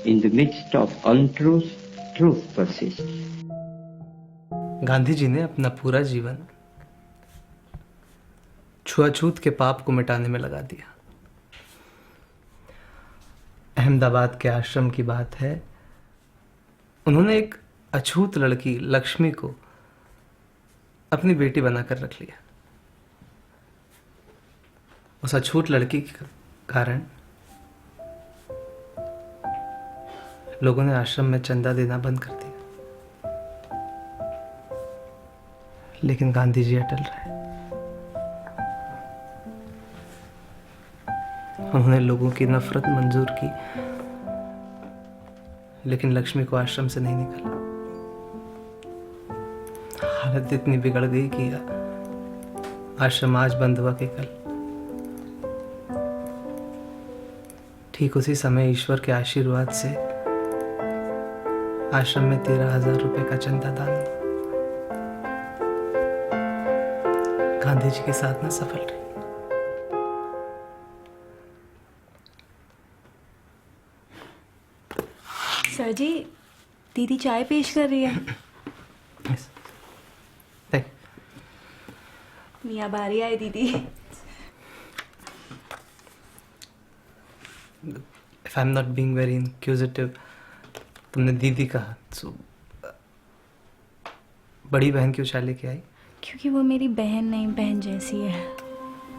In the midst of untruth, truth persists. Gandhi ji ने अपना पूरा जीवन छुआछूत के पाप को मिटाने में लगा दिया। अहमदाबाद के आश्रम की बात है, उन्होंने एक अछूत लड़की लक्ष्मी को अपनी बेटी बनाकर रख लिया। उस अछूत लड़की के कारण लोगों ने आश्रम में चंदा देना बंद कर दिया, लेकिन गांधी जी अटल रहे। उन्होंने लोगों की नफरत मंजूर की, लेकिन लक्ष्मी को आश्रम से नहीं निकाला। हालत इतनी बिगड़ गई कि आश्रम आज बंद हुआ कि कल। ठीक उसी समय ईश्वर के आशीर्वाद से आश्रम में 13,000 रुपए का चंदा दान हुआ। गांधी जी की साधना सफल रही। सर जी, दीदी चाय पेश कर रही है। मियाँ बारी आए दीदी। If I'm not being very inquisitive, तुमने दीदी कहा, तो बड़ी बहन क्यों चाय लेके आई? क्योंकि वो मेरी बहन नहीं, बहन जैसी है।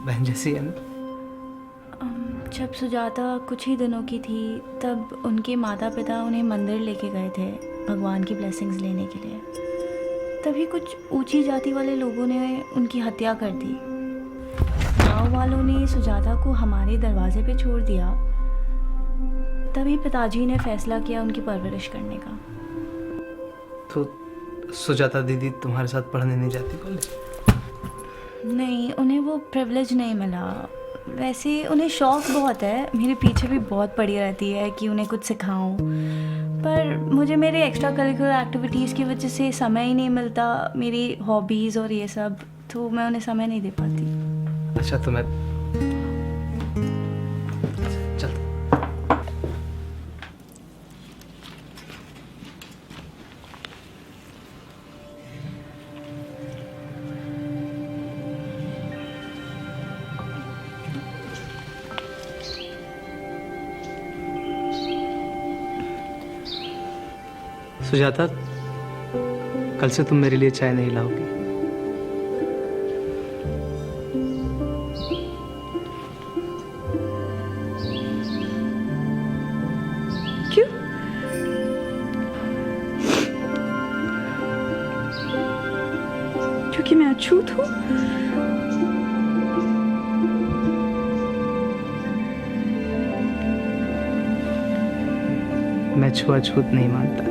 बहन जैसी है ना? जब सुजाता कुछ ही दिनों की थी, तब उनके माता पिता उन्हें मंदिर लेके गए थे भगवान की ब्लेसिंग्स लेने के लिए। तभी कुछ ऊंची जाति वाले लोगों ने उनकी हत्या कर दी। गाँव वालों ने सुजाता को हमारे दरवाजे पे छोड़ दिया। तभी पिताजी ने फैसला किया उनकी परवरिश करने का। तो सुजाता दीदी तुम्हारे साथ पढ़ने नहीं जाती कॉलेज? नहीं, उन्हें वो प्रिविलेज नहीं मिला। वैसे उन्हें शौक़ बहुत है, मेरे पीछे भी बहुत पड़ी रहती है कि उन्हें कुछ सिखाऊं, पर मुझे मेरे एक्स्ट्रा करिकुलर एक्टिविटीज़ की वजह से समय ही नहीं मिलता, मेरी हॉबीज़ और ये सब, तो मैं उन्हें समय नहीं दे पाती। अच्छा, तो मैं चल। सुजाता, कल से तुम मेरे लिए चाय नहीं लाओगी। क्यों? क्योंकि मैं अछूत हूँ? मैं छुआछूत नहीं मानता,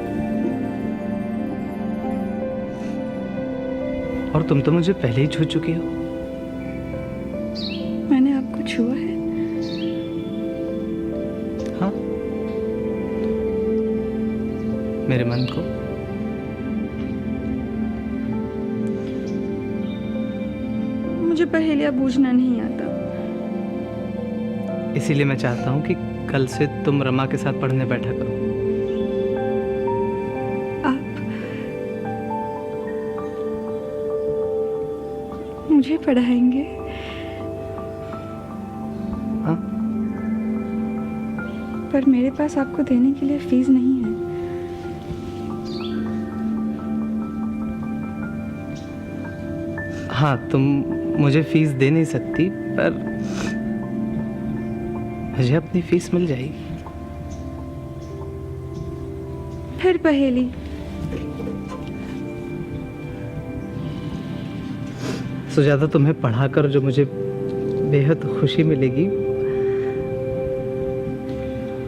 और तुम तो मुझे पहले ही छू चुकी हो। मैंने आपको छुआ है? हाँ, मेरे मन को। मुझे पहेलियाँ बूझना नहीं आता। इसीलिए मैं चाहता हूँ कि कल से तुम रमा के साथ पढ़ने बैठा करो। मुझे पढ़ाएंगे? हाँ? पर मेरे पास आपको देने के लिए फीस नहीं है। हाँ, तुम मुझे फीस दे नहीं सकती, पर मुझे अपनी फीस मिल जाएगी। फिर पहेली? सुजाता, तुम्हें पढ़ाकर जो मुझे बेहद खुशी मिलेगी,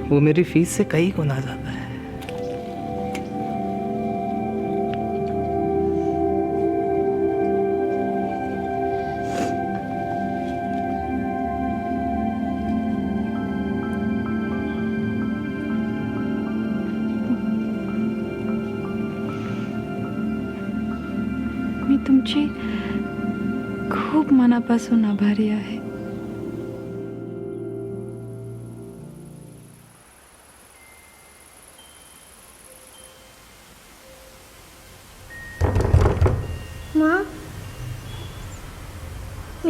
वो मेरी फीस से कई गुना ज्यादा है। मी तुमची खूप मनापासून आभारी आहे।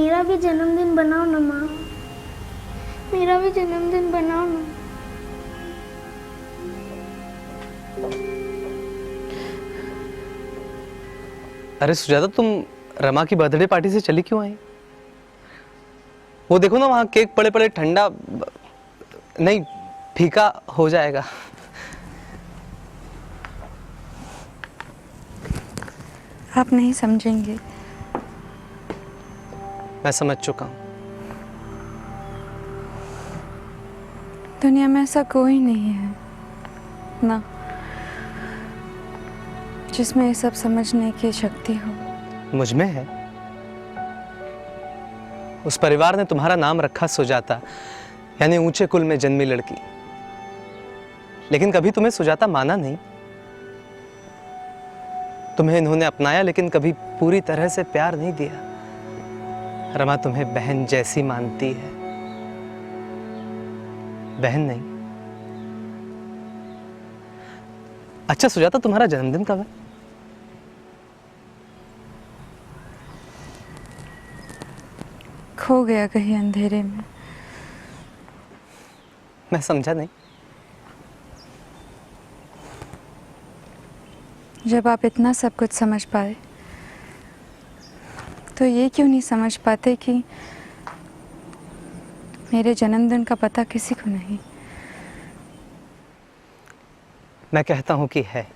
मेरा भी जन्मदिन बनाओ ना माँ, मेरा भी जन्मदिन बनाओ ना। अरे सुजाता, तुम रमा की बर्थडे पार्टी से चली क्यों आई? वो देखो ना, वहां केक पड़े पड़े ठंडा नहीं, फीका हो जाएगा। आप नहीं समझेंगे। मैं समझ चुका हूं। दुनिया में ऐसा कोई नहीं है ना जिसमें ये सब समझने की शक्ति हो। मुझ में है। उस परिवार ने तुम्हारा नाम रखा सुजाता, यानी ऊंचे कुल में जन्मी लड़की, लेकिन कभी तुम्हें सुजाता माना नहीं। तुम्हें इन्होंने अपनाया लेकिन कभी पूरी तरह से प्यार नहीं दिया। रमा तुम्हें बहन जैसी मानती है, बहन नहीं। अच्छा सुजाता, तुम्हारा जन्मदिन कब है? खो गया कहीं अंधेरे में। मैं समझा नहीं। जब आप इतना सब कुछ समझ पाए तो ये क्यों नहीं समझ पाते कि मेरे जन्मदिन का पता किसी को नहीं? मैं कहता हूं कि है।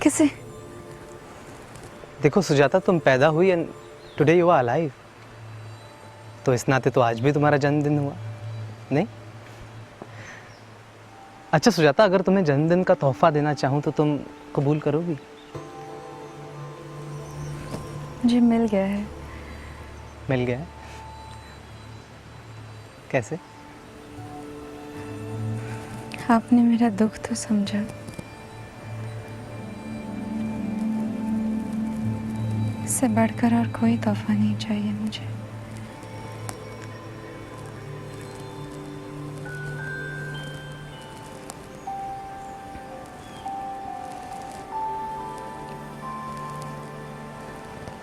किसे? देखो सुजाता, तुम पैदा हुई and today you are alive, तो इस नाते तो आज भी तुम्हारा जन्मदिन हुआ नहीं? अच्छा सुजाता, अगर तुम्हें जन्मदिन का तोहफा देना चाहूं तो तुम कबूल करोगी? जी मिल गया है। मिल गया है? कैसे? आपने मेरा दुख तो समझा। इससे बढ़कर और कोई तोहफा नहीं चाहिए मुझे।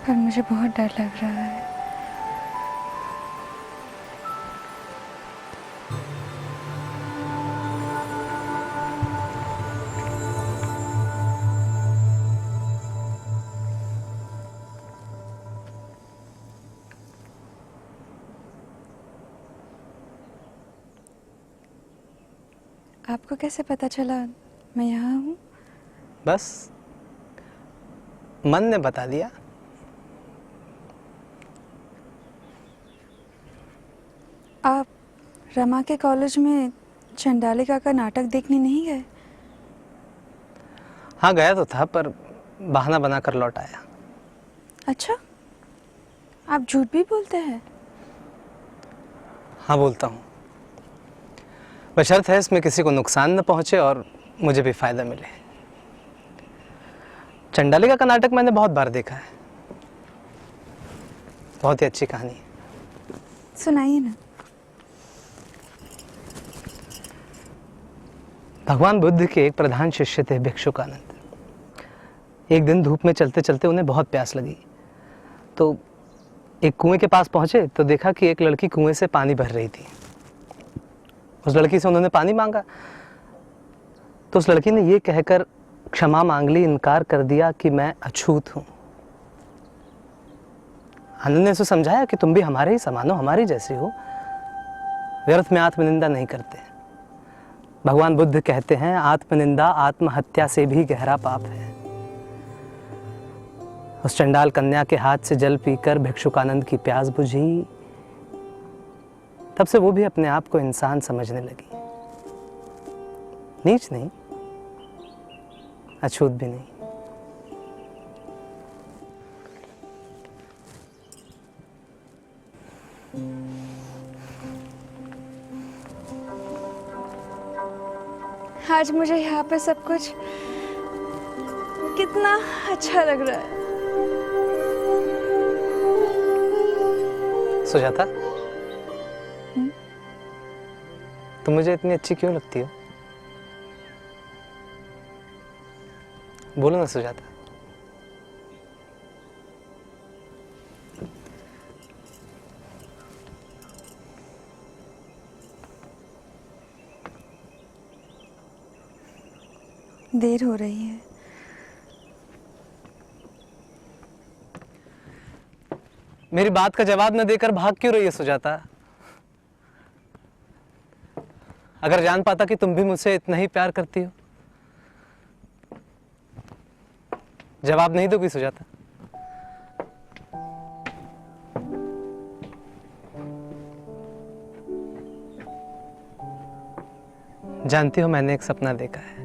पर मुझे बहुत डर लग रहा है। आपको कैसे पता चला मैं यहाँ हूँ? बस मन ने बता दिया। आप रमा के कॉलेज में चंडालिका का नाटक देखने नहीं गए? हाँ गया तो था, पर बहाना बनाकर लौट आया। अच्छा, आप झूठ भी बोलते हैं? हाँ बोलता हूँ, बशर्त है इसमें किसी को नुकसान न पहुंचे और मुझे भी फायदा मिले। चंडालिका का नाटक मैंने बहुत बार देखा है, बहुत ही अच्छी कहानी है। सुनाइए ना। भगवान बुद्ध के एक प्रधान शिष्य थे भिक्षुकानंद। एक दिन धूप में चलते चलते उन्हें बहुत प्यास लगी, तो एक कुएं के पास पहुंचे तो देखा कि एक लड़की कुएं से पानी भर रही थी। उस लड़की से उन्होंने पानी मांगा तो उस लड़की ने ये कहकर क्षमा मांग ली, इनकार कर दिया कि मैं अछूत हूं। आनंद ने उसे समझाया कि तुम भी हमारे ही समान हो, हमारी जैसी हो, व्यर्थ में आत्मनिंदा नहीं करते। भगवान बुद्ध कहते हैं आत्मनिंदा आत्महत्या से भी गहरा पाप है। उस चंडाल कन्या के हाथ से जल पीकर भिक्षुकानंद की प्यास बुझी। तब से वो भी अपने आप को इंसान समझने लगी, नीच नहीं, अछूत भी नहीं। आज मुझे यहाँ पे सब कुछ कितना अच्छा लग रहा है। सुजाता, तुम मुझे इतनी अच्छी क्यों लगती हो? बोलो ना सुजाता। देर हो रही है। मेरी बात का जवाब न देकर भाग क्यों रही है सुजाता? अगर जान पाता कि तुम भी मुझसे इतना ही प्यार करती हो, जवाब नहीं दोगी सुजाता? जानती हो, मैंने एक सपना देखा है।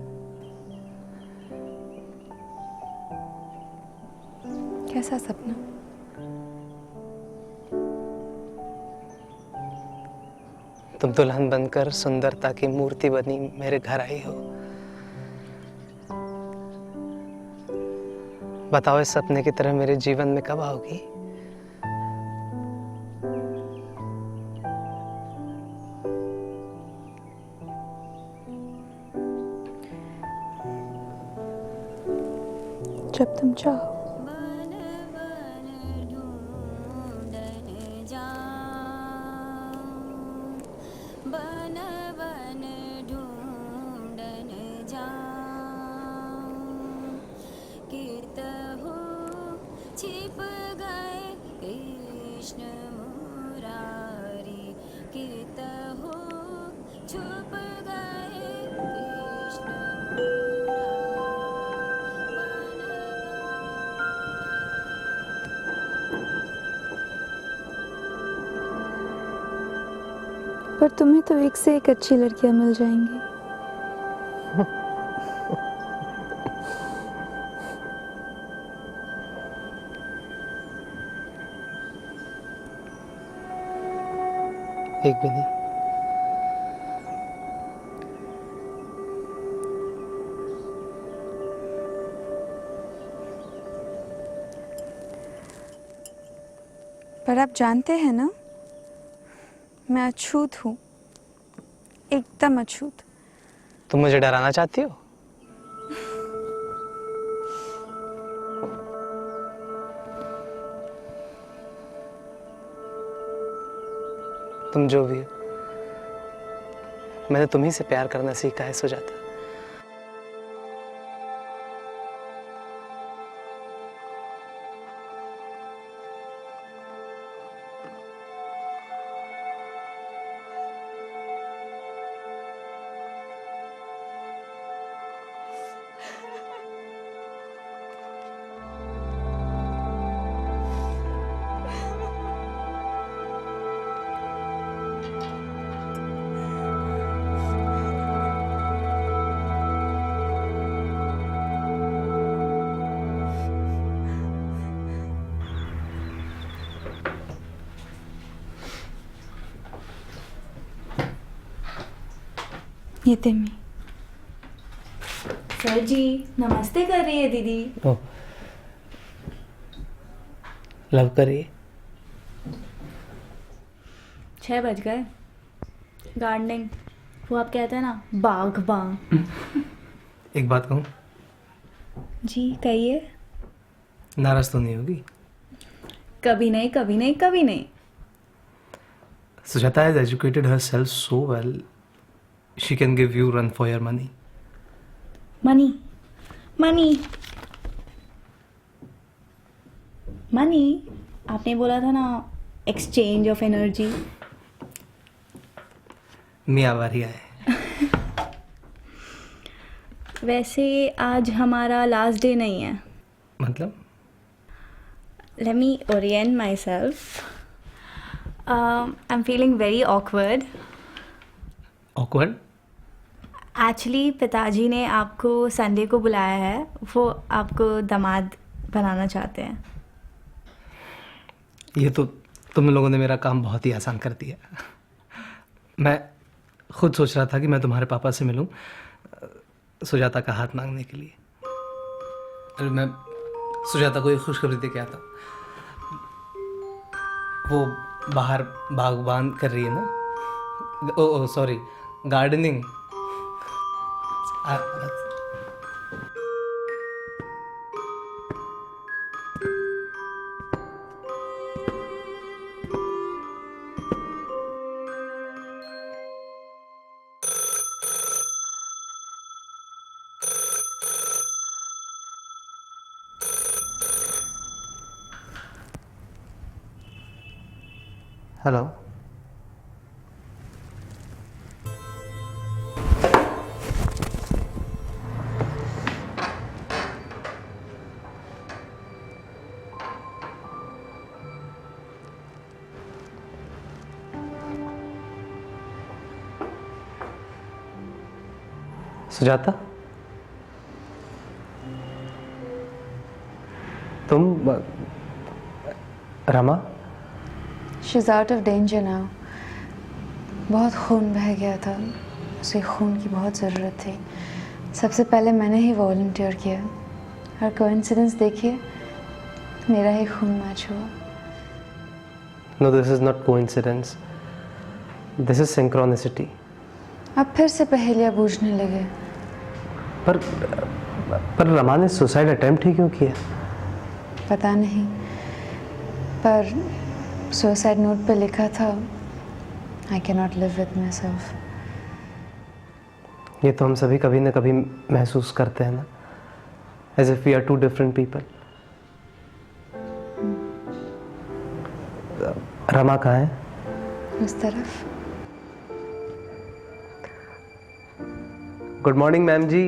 कैसा सपना? तुम दुल्हन बनकर सुंदरता की मूर्ति बनी मेरे घर आई हो। बताओ, इस सपने की तरह मेरे जीवन में कब आओगी? जब तुम चाहो। छिप गए कृष्ण मुरारी, कित हो छुप गए कृष्ण पर तुम्हें तो एक से एक अच्छी लड़कियां मिल जाएंगी। एक भी नहीं। पर आप जानते हैं ना, मैं अछूत हूँ, एकदम अछूत। तुम मुझे डराना चाहती हो? तुम जो भी हो, मैंने तुम्ही से प्यार करना सीखा है सुजाता। ये तिम्मी। सर जी नमस्ते कर रही है दीदी। ओह, लव करिए। 6 बज गए। गार्डनिंग, वो आप कहते हैं ना बागबान। एक बात कहूँ? जी कहिए। नाराज तो नहीं होगी? कभी नहीं कभी नहीं कभी नहीं। Sujata has educated herself so well, she can give you run for your money. Money money money, आपने बोला था ना एक्सचेंज ऑफ एनर्जी। मियाँ वारी आए। वैसे आज हमारा लास्ट डे नहीं है। मतलब? Let me orient myself. I'm feeling very awkward. Awkward? Actually पिताजी ने आपको संडे को बुलाया है, वो आपको दामाद बनाना चाहते हैं। ये तो तुम लोगों ने मेरा काम बहुत ही आसान कर दिया। मैं खुद सोच रहा था कि मैं तुम्हारे पापा से मिलूं सुजाता का हाथ मांगने के लिए। अरे मैं सुजाता को एक खुशखबरी दे के आता हूँ। वो बाहर बागबान कर रही है ना, ओ sorry, gardening. Murari. . . . . . . . . . . . . . . . . . . . . . . . . . . . . . . . . . . . . . . . . . . . Hello. Sujata, तुम Rama? She's out of danger now. बहुत खून बह गया था, उसे खून की बहुत ज़रूरत थी। सबसे पहले मैंने ही वॉलंटियर किया और कोइंसिडेंस देखिए, मेरा ही खून मैच हुआ। No, this is not coincidence. This is synchronicity. अब फिर से पहेलियाँ बूझने लगे। पर रमा ने सुसाइड अटेम्प्ट ही क्यों किया? पता नहीं, पर सुसाइड नोट पे लिखा था, I cannot live with myself. ये तो हम सभी कभी न कभी महसूस करते हैं ना, as if we are two different people. Rama कहाँ है? उस तरफ। गुड मॉर्निंग मैम जी।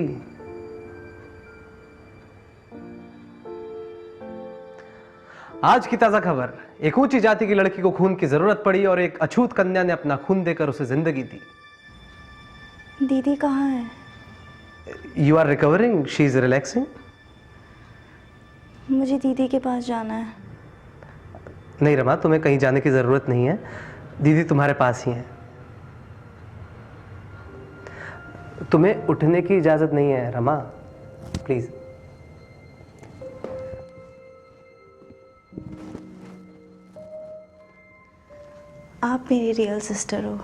आज की ताजा खबर, एक ऊंची जाति की लड़की को खून की जरूरत पड़ी और एक अछूत कन्या ने अपना खून देकर उसे जिंदगी दी। दीदी कहाँ है? You are recovering, she is relaxing. मुझे दीदी के पास जाना है। नहीं रमा, तुम्हें कहीं जाने की जरूरत नहीं है, दीदी तुम्हारे पास ही है। तुम्हें उठने की इजाजत नहीं है रमा, प्लीज। आप मेरी रियल सिस्टर हो।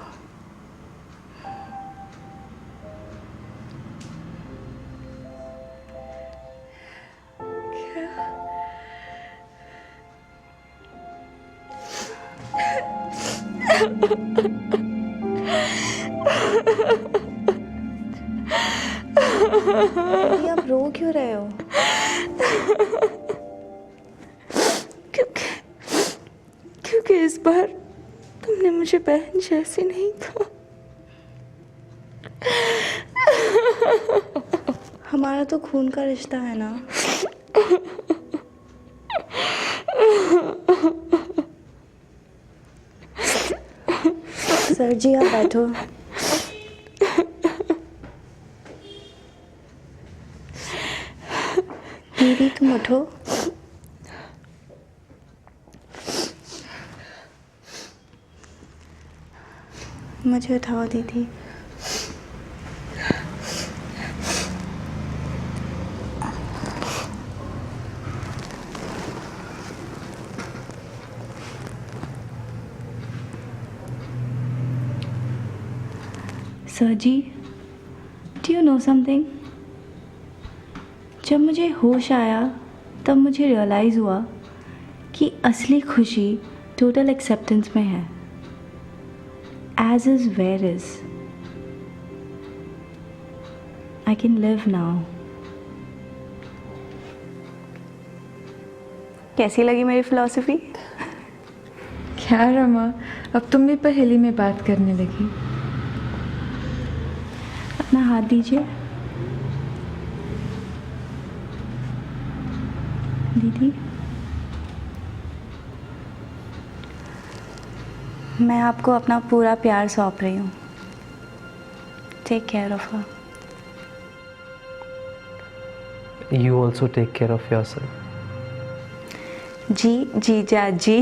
दीदी, आप रो क्यों रहे हो? क्योंकि इस बार तुमने मुझे बहन जैसी नहीं था। हमारा तो खून का रिश्ता है ना। सर जी, आप बैठो। दीदी तुम उठो। मुझे उठाओ दीदी। Sir ji, do you know something? जब मुझे होश आया तब मुझे रियलाइज़ हुआ कि असली खुशी टोटल एक्सेप्टेंस में है। As is, where is. I can live now. कैसी लगी मेरी फिलॉसफी? क्या रमा, अब तुम भी पहेली में बात करने लगी। अपना हाथ दीजिए। दीदी, मैं आपको अपना पूरा प्यार सौंप रही हूँ। Take care of her. You also take care of yourself. जी जीजा जी।